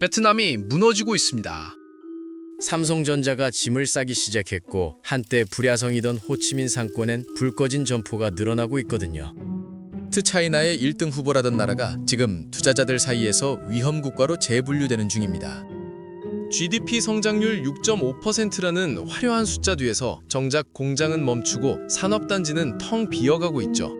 베트남이 무너지고 있습니다. 삼성전자가 짐을 싸기 시작했고 한때 불야성이던 호치민 상권엔 불 꺼진 점포가 늘어나고 있거든요. 트차이나의 1등 후보라던 나라가 지금 투자자들 사이에서 위험 국가로 재분류되는 중입니다. GDP 성장률 6.5%라는 화려한 숫자 뒤에서 정작 공장은 멈추고 산업단지는 텅 비어가고 있죠.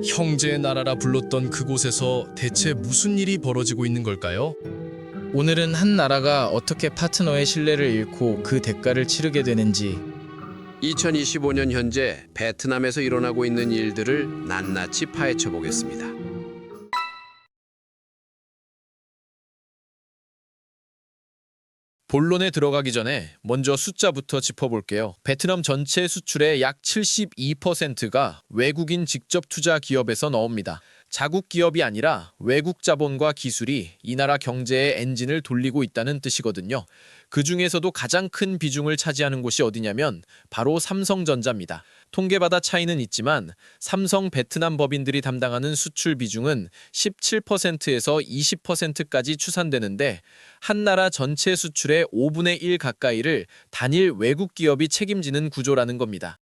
형제의 나라라 불렀던 그곳에서 대체 무슨 일이 벌어지고 있는 걸까요? 오늘은 한 나라가 어떻게 파트너의 신뢰를 잃고 그 대가를 치르게 되는지, 2025년 현재 베트남에서 일어나고 있는 일들을 낱낱이 파헤쳐 보겠습니다. 본론에 들어가기 전에 먼저 숫자부터 짚어볼게요. 베트남 전체 수출의 약 72%가 외국인 직접 투자 기업에서 나옵니다. 자국 기업이 아니라 외국 자본과 기술이 이 나라 경제의 엔진을 돌리고 있다는 뜻이거든요. 그 중에서도 가장 큰 비중을 차지하는 곳이 어디냐면 바로 삼성전자입니다. 통계마다 차이는 있지만 삼성 베트남 법인들이 담당하는 수출 비중은 17%에서 20%까지 추산되는데 한 나라 전체 수출의 5분의 1 가까이를 단일 외국 기업이 책임지는 구조라는 겁니다.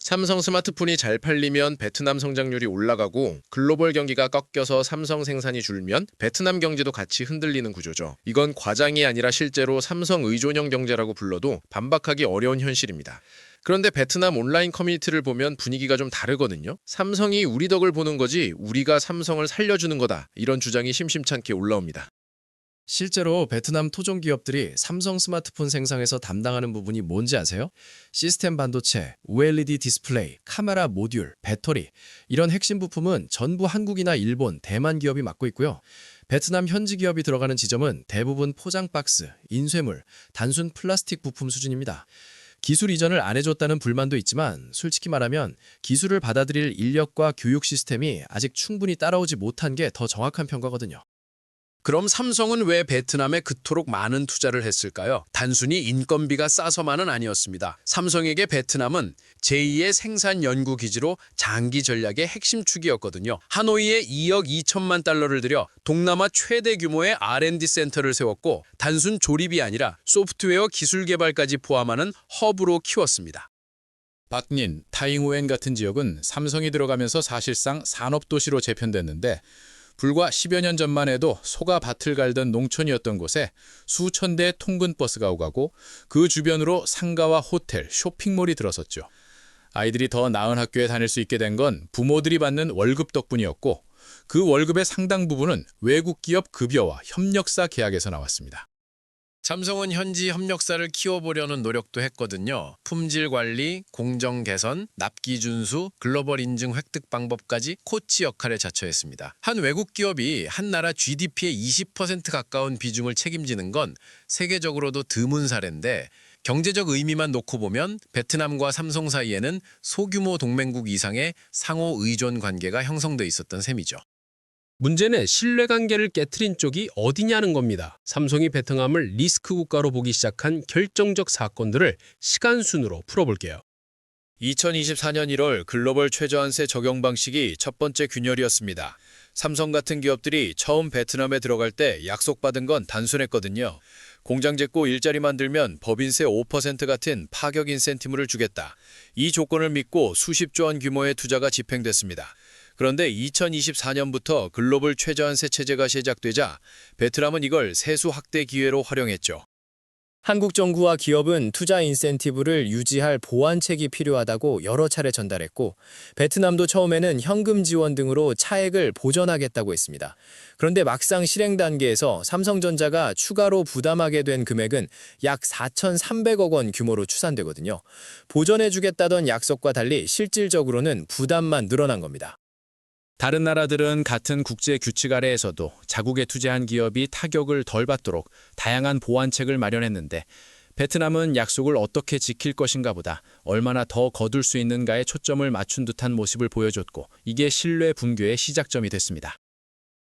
삼성 스마트폰이 잘 팔리면 베트남 성장률이 올라가고 글로벌 경기가 꺾여서 삼성 생산이 줄면 베트남 경제도 같이 흔들리는 구조죠. 이건 과장이 아니라 실제로 삼성 의존형 경제라고 불러도 반박하기 어려운 현실입니다. 그런데 베트남 온라인 커뮤니티를 보면 분위기가 좀 다르거든요. 삼성이 우리 덕을 보는 거지 우리가 삼성을 살려주는 거다. 이런 주장이 심심찮게 올라옵니다. 실제로 베트남 토종 기업들이 삼성 스마트폰 생산에서 담당하는 부분이 뭔지 아세요? 시스템 반도체, OLED 디스플레이, 카메라 모듈, 배터리 이런 핵심 부품은 전부 한국이나 일본, 대만 기업이 맡고 있고요. 베트남 현지 기업이 들어가는 지점은 대부분 포장 박스, 인쇄물, 단순 플라스틱 부품 수준입니다. 기술 이전을 안 해줬다는 불만도 있지만 솔직히 말하면 기술을 받아들일 인력과 교육 시스템이 아직 충분히 따라오지 못한 게 더 정확한 평가거든요. 그럼 삼성은 왜 베트남에 그토록 많은 투자를 했을까요? 단순히 인건비가 싸서만은 아니었습니다. 삼성에게 베트남은 제2의 생산 연구 기지로 장기 전략의 핵심 축이었거든요. 하노이에 2억 2천만 달러를 들여 동남아 최대 규모의 R&D 센터를 세웠고 단순 조립이 아니라 소프트웨어 기술 개발까지 포함하는 허브로 키웠습니다. 박닌, 타잉우엔 같은 지역은 삼성이 들어가면서 사실상 산업도시로 재편됐는데 불과 10여 년 전만 해도 소가 밭을 갈던 농촌이었던 곳에 수천 대의 통근버스가 오가고 그 주변으로 상가와 호텔, 쇼핑몰이 들어섰죠. 아이들이 더 나은 학교에 다닐 수 있게 된 건 부모들이 받는 월급 덕분이었고 그 월급의 상당 부분은 외국 기업 급여와 협력사 계약에서 나왔습니다. 삼성은 현지 협력사를 키워보려는 노력도 했거든요. 품질 관리, 공정 개선, 납기 준수, 글로벌 인증 획득 방법까지 코치 역할에 자처했습니다. 한 외국 기업이 한 나라 GDP의 20% 가까운 비중을 책임지는 건 세계적으로도 드문 사례인데 경제적 의미만 놓고 보면 베트남과 삼성 사이에는 소규모 동맹국 이상의 상호 의존 관계가 형성돼 있었던 셈이죠. 문제는 신뢰관계를 깨트린 쪽이 어디냐는 겁니다. 삼성이 베트남을 리스크 국가로 보기 시작한 결정적 사건들을 시간순으로 풀어볼게요. 2024년 1월 글로벌 최저한세 적용 방식이 첫 번째 균열이었습니다. 삼성 같은 기업들이 처음 베트남에 들어갈 때 약속받은 건 단순했거든요. 공장 짓고 일자리 만들면 법인세 5% 같은 파격 인센티브를 주겠다. 이 조건을 믿고 수십조 원 규모의 투자가 집행됐습니다. 그런데 2024년부터 글로벌 최저한세 체제가 시작되자 베트남은 이걸 세수 확대 기회로 활용했죠. 한국 정부와 기업은 투자 인센티브를 유지할 보완책이 필요하다고 여러 차례 전달했고, 베트남도 처음에는 현금 지원 등으로 차액을 보전하겠다고 했습니다. 그런데 막상 실행 단계에서 삼성전자가 추가로 부담하게 된 금액은 약 4,300억 원 규모로 추산되거든요. 보전해주겠다던 약속과 달리 실질적으로는 부담만 늘어난 겁니다. 다른 나라들은 같은 국제 규칙 아래에서도 자국에 투자한 기업이 타격을 덜 받도록 다양한 보완책을 마련했는데 베트남은 약속을 어떻게 지킬 것인가 보다 얼마나 더 거둘 수 있는가에 초점을 맞춘 듯한 모습을 보여줬고 이게 신뢰 붕괴의 시작점이 됐습니다.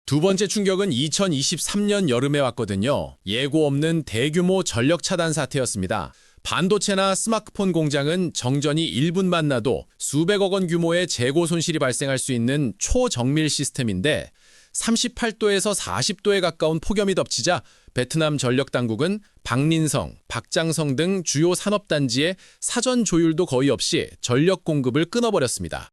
두 번째 충격은 2023년 여름에 왔거든요. 예고 없는 대규모 전력 차단 사태였습니다. 반도체나 스마트폰 공장은 정전이 1분만 나도 수백억 원 규모의 재고 손실이 발생할 수 있는 초정밀 시스템인데 38도에서 40도에 가까운 폭염이 덮치자 베트남 전력당국은 박린성, 박장성 등 주요 산업단지의 사전 조율도 거의 없이 전력 공급을 끊어버렸습니다.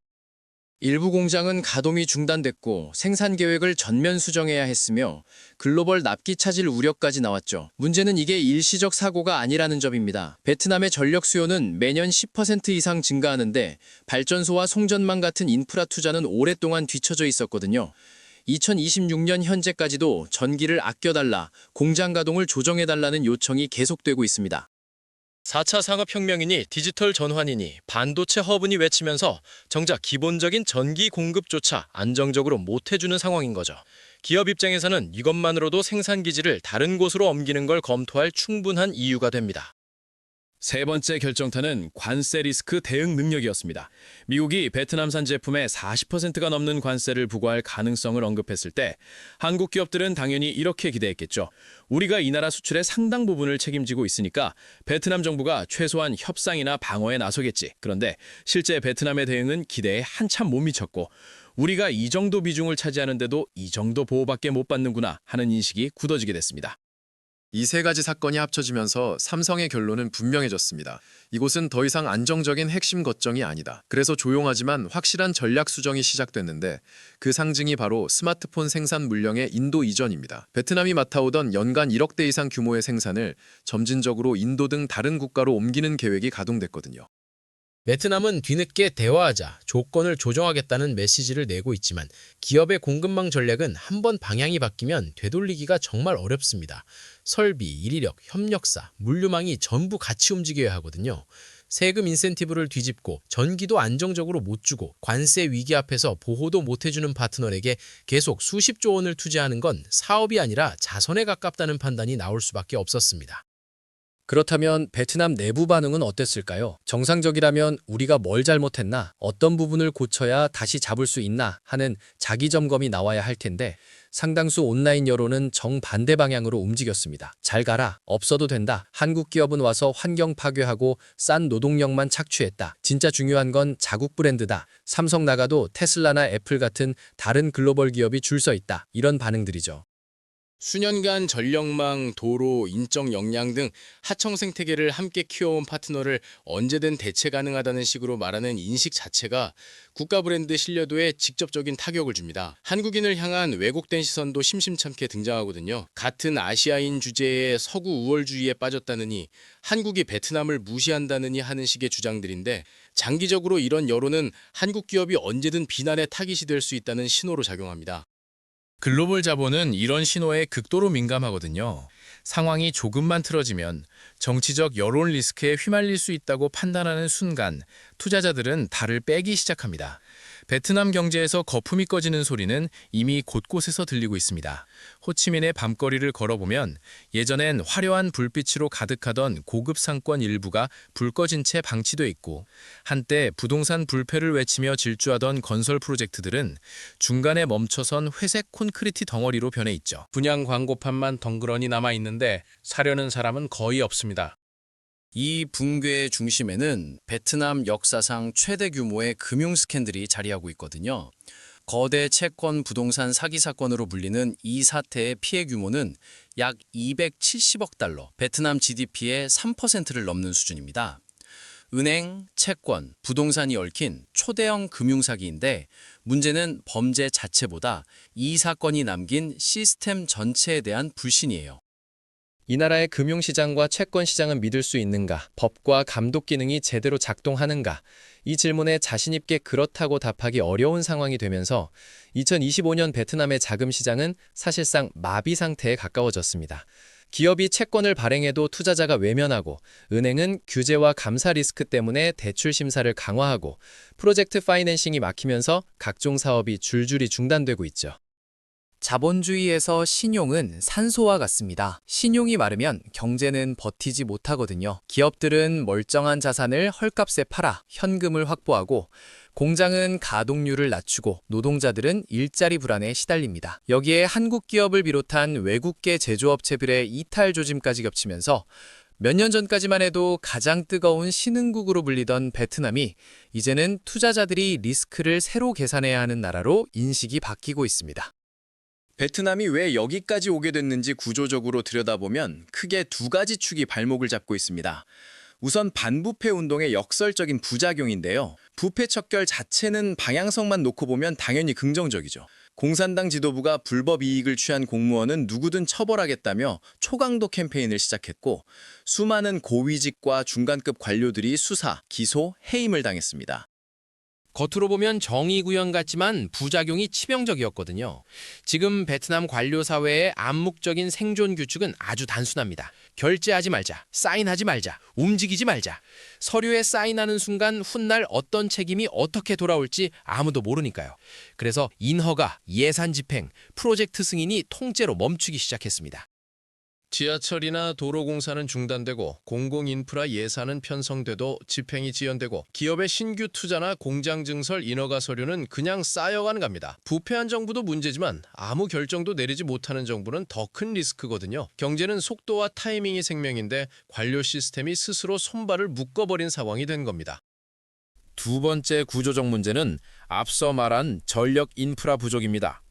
일부 공장은 가동이 중단됐고 생산 계획을 전면 수정해야 했으며 글로벌 납기 차질 우려까지 나왔죠. 문제는 이게 일시적 사고가 아니라는 점입니다. 베트남의 전력 수요는 매년 10% 이상 증가하는데 발전소와 송전망 같은 인프라 투자는 오랫동안 뒤처져 있었거든요. 2026년 현재까지도 전기를 아껴달라, 공장 가동을 조정해달라는 요청이 계속되고 있습니다. 4차 산업혁명이니 디지털 전환이니 반도체 허브니 외치면서 정작 기본적인 전기 공급조차 안정적으로 못해주는 상황인 거죠. 기업 입장에서는 이것만으로도 생산기지를 다른 곳으로 옮기는 걸 검토할 충분한 이유가 됩니다. 세 번째 결정타는 관세 리스크 대응 능력이었습니다. 미국이 베트남산 제품에 40%가 넘는 관세를 부과할 가능성을 언급했을 때 한국 기업들은 당연히 이렇게 기대했겠죠. 우리가 이 나라 수출의 상당 부분을 책임지고 있으니까 베트남 정부가 최소한 협상이나 방어에 나서겠지. 그런데 실제 베트남의 대응은 기대에 한참 못 미쳤고 우리가 이 정도 비중을 차지하는데도 이 정도 보호밖에 못 받는구나 하는 인식이 굳어지게 됐습니다. 이 세 가지 사건이 합쳐지면서 삼성의 결론은 분명해졌습니다. 이곳은 더 이상 안정적인 핵심 거점이 아니다. 그래서 조용하지만 확실한 전략 수정이 시작됐는데 그 상징이 바로 스마트폰 생산 물량의 인도 이전입니다. 베트남이 맡아오던 연간 1억 대 이상 규모의 생산을 점진적으로 인도 등 다른 국가로 옮기는 계획이 가동됐거든요. 베트남은 뒤늦게 대화하자 조건을 조정하겠다는 메시지를 내고 있지만 기업의 공급망 전략은 한번 방향이 바뀌면 되돌리기가 정말 어렵습니다. 설비, 인력, 협력사, 물류망이 전부 같이 움직여야 하거든요. 세금 인센티브를 뒤집고 전기도 안정적으로 못 주고 관세 위기 앞에서 보호도 못 해주는 파트너에게 계속 수십조 원을 투자하는 건 사업이 아니라 자선에 가깝다는 판단이 나올 수밖에 없었습니다. 그렇다면 베트남 내부 반응은 어땠을까요? 정상적이라면 우리가 뭘 잘못했나, 어떤 부분을 고쳐야 다시 잡을 수 있나 하는 자기 점검이 나와야 할 텐데 상당수 온라인 여론은 정반대 방향으로 움직였습니다. 잘 가라, 없어도 된다, 한국 기업은 와서 환경 파괴하고 싼 노동력만 착취했다, 진짜 중요한 건 자국 브랜드다, 삼성 나가도 테슬라나 애플 같은 다른 글로벌 기업이 줄 서 있다, 이런 반응들이죠. 수년간 전력망, 도로, 인적 역량 등 하청 생태계를 함께 키워온 파트너를 언제든 대체 가능하다는 식으로 말하는 인식 자체가 국가 브랜드 신뢰도에 직접적인 타격을 줍니다. 한국인을 향한 왜곡된 시선도 심심찮게 등장하거든요. 같은 아시아인 주제에 서구 우월주의에 빠졌다느니 한국이 베트남을 무시한다느니 하는 식의 주장들인데 장기적으로 이런 여론은 한국 기업이 언제든 비난의 타깃이 될 수 있다는 신호로 작용합니다. 글로벌 자본은 이런 신호에 극도로 민감하거든요. 상황이 조금만 틀어지면 정치적 여론 리스크에 휘말릴 수 있다고 판단하는 순간 투자자들은 달을 빼기 시작합니다. 베트남 경제에서 거품이 꺼지는 소리는 이미 곳곳에서 들리고 있습니다. 호치민의 밤거리를 걸어보면 예전엔 화려한 불빛으로 가득하던 고급 상권 일부가 불 꺼진 채 방치돼 있고 한때 부동산 불패를 외치며 질주하던 건설 프로젝트들은 중간에 멈춰선 회색 콘크리트 덩어리로 변해 있죠. 분양 광고판만 덩그러니 남아있는데 사려는 사람은 거의 없습니다. 이 붕괴의 중심에는 베트남 역사상 최대 규모의 금융 스캔들이 자리하고 있거든요. 거대 채권 부동산 사기 사건으로 불리는 이 사태의 피해 규모는 약 270억 달러, 베트남 GDP의 3%를 넘는 수준입니다. 은행, 채권, 부동산이 얽힌 초대형 금융 사기인데 문제는 범죄 자체보다 이 사건이 남긴 시스템 전체에 대한 불신이에요. 이 나라의 금융시장과 채권시장은 믿을 수 있는가? 법과 감독 기능이 제대로 작동하는가? 이 질문에 자신 있게 그렇다고 답하기 어려운 상황이 되면서 2025년 베트남의 자금시장은 사실상 마비 상태에 가까워졌습니다. 기업이 채권을 발행해도 투자자가 외면하고 은행은 규제와 감사 리스크 때문에 대출 심사를 강화하고 프로젝트 파이낸싱이 막히면서 각종 사업이 줄줄이 중단되고 있죠. 자본주의에서 신용은 산소와 같습니다. 신용이 마르면 경제는 버티지 못하거든요. 기업들은 멀쩡한 자산을 헐값에 팔아 현금을 확보하고 공장은 가동률을 낮추고 노동자들은 일자리 불안에 시달립니다. 여기에 한국 기업을 비롯한 외국계 제조업체들의 이탈 조짐까지 겹치면서 몇 년 전까지만 해도 가장 뜨거운 신흥국으로 불리던 베트남이 이제는 투자자들이 리스크를 새로 계산해야 하는 나라로 인식이 바뀌고 있습니다. 베트남이 왜 여기까지 오게 됐는지 구조적으로 들여다보면 크게 두 가지 축이 발목을 잡고 있습니다. 우선 반부패 운동의 역설적인 부작용인데요. 부패 척결 자체는 방향성만 놓고 보면 당연히 긍정적이죠. 공산당 지도부가 불법 이익을 취한 공무원은 누구든 처벌하겠다며 초강도 캠페인을 시작했고 수많은 고위직과 중간급 관료들이 수사, 기소, 해임을 당했습니다. 겉으로 보면 정의 구현 같지만 부작용이 치명적이었거든요. 지금 베트남 관료 사회의 암묵적인 생존 규칙은 아주 단순합니다. 결제하지 말자, 사인하지 말자, 움직이지 말자. 서류에 사인하는 순간 훗날 어떤 책임이 어떻게 돌아올지 아무도 모르니까요. 그래서 인허가, 예산 집행, 프로젝트 승인이 통째로 멈추기 시작했습니다. 지하철이나 도로공사는 중단되고 공공인프라 예산은 편성돼도 집행이 지연되고 기업의 신규 투자나 공장 증설 인허가 서류는 그냥 쌓여가는 겁니다. 부패한 정부도 문제지만 아무 결정도 내리지 못하는 정부는 더 큰 리스크거든요. 경제는 속도와 타이밍이 생명인데 관료 시스템이 스스로 손발을 묶어버린 상황이 된 겁니다. 두 번째 구조적 문제는 앞서 말한 전력 인프라 부족입니다.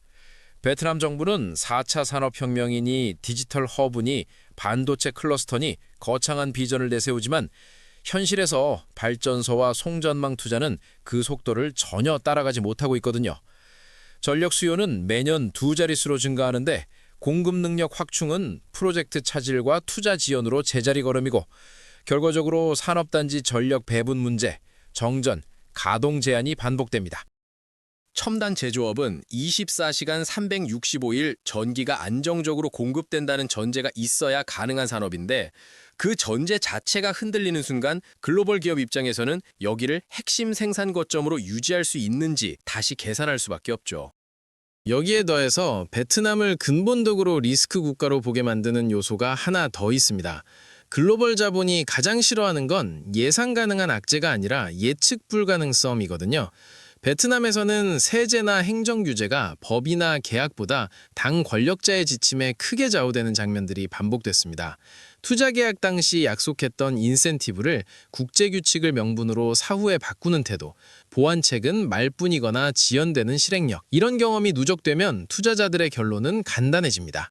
베트남 정부는 4차 산업혁명이니 디지털 허브니 반도체 클러스터니 거창한 비전을 내세우지만 현실에서 발전소와 송전망 투자는 그 속도를 전혀 따라가지 못하고 있거든요. 전력 수요는 매년 두 자릿수로 증가하는데 공급 능력 확충은 프로젝트 차질과 투자 지연으로 제자리 걸음이고 결과적으로 산업단지 전력 배분 문제, 정전, 가동 제한이 반복됩니다. 첨단 제조업은 24시간 365일 전기가 안정적으로 공급된다는 전제가 있어야 가능한 산업인데 그 전제 자체가 흔들리는 순간 글로벌 기업 입장에서는 여기를 핵심 생산 거점으로 유지할 수 있는지 다시 계산할 수밖에 없죠. 여기에 더해서 베트남을 근본적으로 리스크 국가로 보게 만드는 요소가 하나 더 있습니다. 글로벌 자본이 가장 싫어하는 건 예상 가능한 악재가 아니라 예측 불가능성이거든요. 베트남에서는 세제나 행정 규제가 법이나 계약보다 당 권력자의 지침에 크게 좌우되는 장면들이 반복됐습니다. 투자 계약 당시 약속했던 인센티브를 국제 규칙을 명분으로 사후에 바꾸는 태도, 보완책은 말뿐이거나 지연되는 실행력, 이런 경험이 누적되면 투자자들의 결론은 간단해집니다.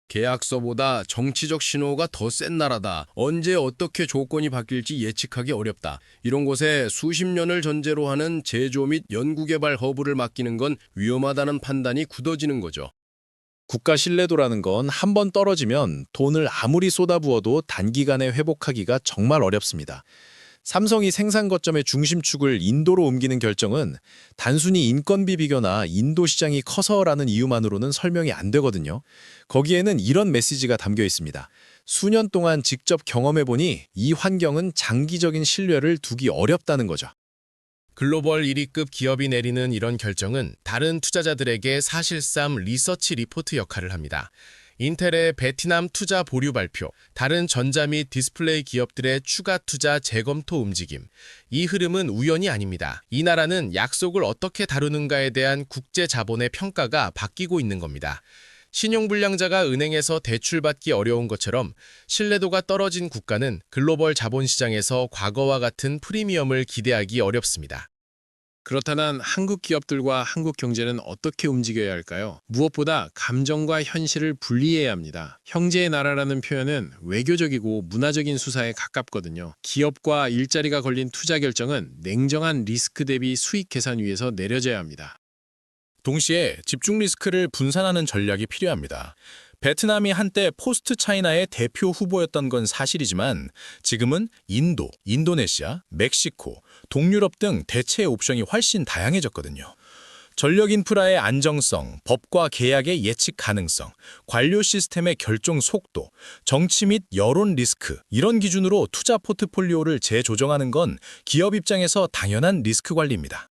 계약서보다 정치적 신호가 더 센 나라다. 언제 어떻게 조건이 바뀔지 예측하기 어렵다. 이런 곳에 수십 년을 전제로 하는 제조 및 연구개발 허브를 맡기는 건 위험하다는 판단이 굳어지는 거죠. 국가 신뢰도라는 건 한 번 떨어지면 돈을 아무리 쏟아부어도 단기간에 회복하기가 정말 어렵습니다. 삼성이 생산 거점의 중심축을 인도로 옮기는 결정은 단순히 인건비 비교나 인도 시장이 커서라는 이유만으로는 설명이 안 되거든요. 거기에는 이런 메시지가 담겨 있습니다. 수년 동안 직접 경험해보니 이 환경은 장기적인 신뢰를 두기 어렵다는 거죠. 글로벌 1위급 기업이 내리는 이런 결정은 다른 투자자들에게 사실상 리서치 리포트 역할을 합니다. 인텔의 베트남 투자 보류 발표, 다른 전자 및 디스플레이 기업들의 추가 투자 재검토 움직임. 이 흐름은 우연이 아닙니다. 이 나라는 약속을 어떻게 다루는가에 대한 국제 자본의 평가가 바뀌고 있는 겁니다. 신용불량자가 은행에서 대출받기 어려운 것처럼 신뢰도가 떨어진 국가는 글로벌 자본시장에서 과거와 같은 프리미엄을 기대하기 어렵습니다. 그렇다면 한국 기업들과 한국 경제는 어떻게 움직여야 할까요? 무엇보다 감정과 현실을 분리해야 합니다. 형제의 나라라는 표현은 외교적이고 문화적인 수사에 가깝거든요. 기업과 일자리가 걸린 투자 결정은 냉정한 리스크 대비 수익 계산 위에서 내려져야 합니다. 동시에 집중 리스크를 분산하는 전략이 필요합니다. 베트남이 한때 포스트 차이나의 대표 후보였던 건 사실이지만 지금은 인도, 인도네시아, 멕시코, 동유럽 등 대체의 옵션이 훨씬 다양해졌거든요. 전력 인프라의 안정성, 법과 계약의 예측 가능성, 관료 시스템의 결정 속도, 정치 및 여론 리스크, 이런 기준으로 투자 포트폴리오를 재조정하는 건 기업 입장에서 당연한 리스크 관리입니다.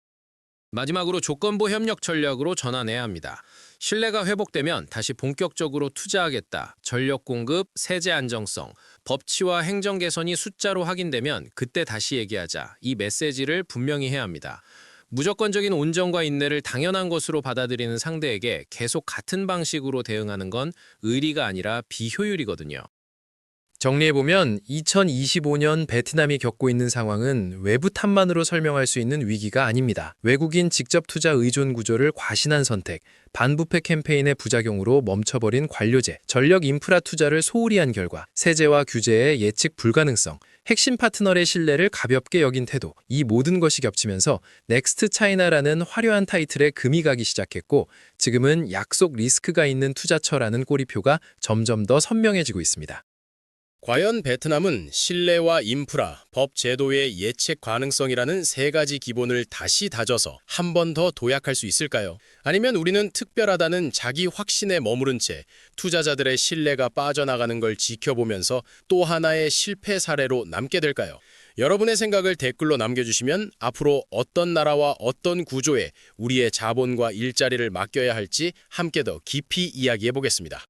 마지막으로 조건부 협력 전략으로 전환해야 합니다. 신뢰가 회복되면 다시 본격적으로 투자하겠다. 전력 공급, 세제 안정성, 법치와 행정 개선이 숫자로 확인되면 그때 다시 얘기하자. 이 메시지를 분명히 해야 합니다. 무조건적인 온정과 인내를 당연한 것으로 받아들이는 상대에게 계속 같은 방식으로 대응하는 건 의리가 아니라 비효율이거든요. 정리해보면 2025년 베트남이 겪고 있는 상황은 외부 탓만으로 설명할 수 있는 위기가 아닙니다. 외국인 직접 투자 의존 구조를 과신한 선택, 반부패 캠페인의 부작용으로 멈춰버린 관료제, 전력 인프라 투자를 소홀히 한 결과, 세제와 규제의 예측 불가능성, 핵심 파트너의 신뢰를 가볍게 여긴 태도, 이 모든 것이 겹치면서 넥스트 차이나라는 화려한 타이틀에 금이 가기 시작했고, 지금은 약속 리스크가 있는 투자처라는 꼬리표가 점점 더 선명해지고 있습니다. 과연 베트남은 신뢰와 인프라, 법 제도의 예측 가능성이라는 세 가지 기본을 다시 다져서 한 번 더 도약할 수 있을까요? 아니면 우리는 특별하다는 자기 확신에 머무른 채 투자자들의 신뢰가 빠져나가는 걸 지켜보면서 또 하나의 실패 사례로 남게 될까요? 여러분의 생각을 댓글로 남겨주시면 앞으로 어떤 나라와 어떤 구조에 우리의 자본과 일자리를 맡겨야 할지 함께 더 깊이 이야기해 보겠습니다.